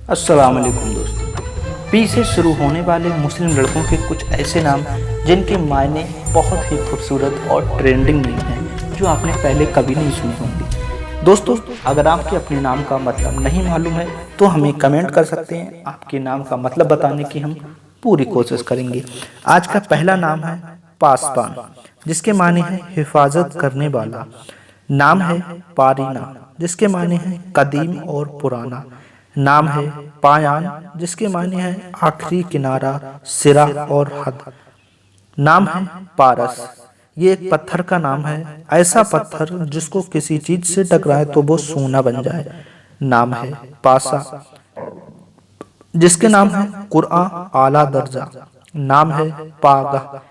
अस्सलाम वालेकुम दोस्तों। पी से शुरू होने वाले मुस्लिम लड़कों के कुछ ऐसे नाम जिनके मायने बहुत ही खूबसूरत और ट्रेंडिंग नेम हैं जो आपने पहले कभी नहीं सुने होंगे। दोस्तों, अगर आपके अपने नाम का मतलब नहीं मालूम है तो हमें कमेंट कर सकते हैं। आपके नाम का मतलब बताने की हम पूरी कोशिश करेंगे। आज का पहला नाम है पासबान, जिसके माने हैं हिफाजत करने वाला। नाम है पारीना, जिसके माने हैं कदीम और पुराना। नाम है पायान, जिसके माने हैं आखिरी किनारा, सिरा और हद। नाम है पारस, ये एक पत्थर का नाम है, ऐसा पत्थर जिसको किसी चीज से टकराए तो वो सोना बन जाए। नाम है पासा, जिसके नाम है कुरआन आला दर्जा। नाम है पागा,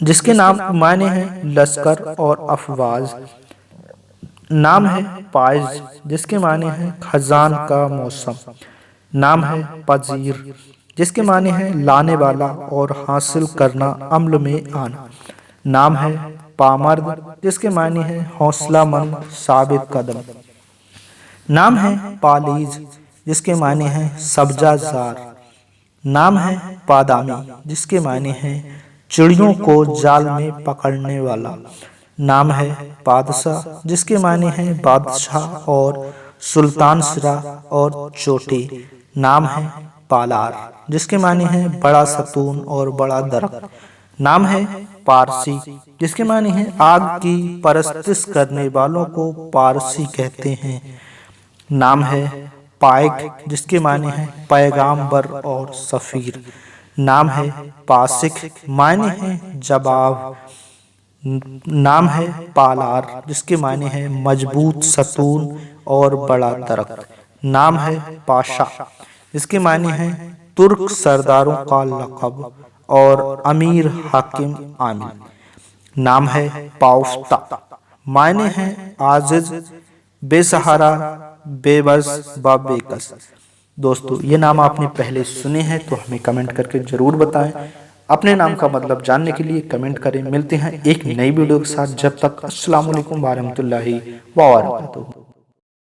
जिसके नाम माने हैं लश्कर और अफवाज। नाम है पाइज, जिसके माने हैं खजान का मौसम। नाम है पजीर, जिसके माने हैं लाने वाला और हासिल करना, अम्ल में आना। नाम है पामर्द, जिसके माने हैं हौसला मंद, साबित कदम। नाम है पालीज, जिसके माने हैं सब्जाजार। नाम है पादामी, जिसके माने हैं चिड़ियों को जाल में पकड़ने वाला। नाम है बादशाह, जिसके माने हैं बादशाह और सुल्तान सिरा और चोटी। नाम है पालार, जिसके माने हैं बड़ा सतून और बड़ा दरख्त। नाम है पारसी, जिसके माने हैं आग की परस्तिश करने वालों को पारसी कहते हैं। नाम है पाइक, जिसके माने हैं पैगाम्बर और सफीर। नाम है पासिक, माने हैं जवाब। नाम है पालार, जिसके माने हैं मजबूत सतून और बड़ा दरख्त। नाम है पाशा, जिसके माने हैं तुर्क सरदारों का लक़ब और अमीर हाकिम आमिर। नाम है पाउफ्ता, माने हैं आजिज, बेसहारा, बेबस व बेकस। दोस्तों, ये नाम आपने पहले सुने हैं तो हमें कमेंट करके जरूर बताएं। अपने नाम का मतलब जानने के लिए कमेंट करें। मिलते हैं एक नई वीडियो के साथ। जब तक अस्सलाम वालेकुम व रहमतुल्लाहि व बरकातुहू।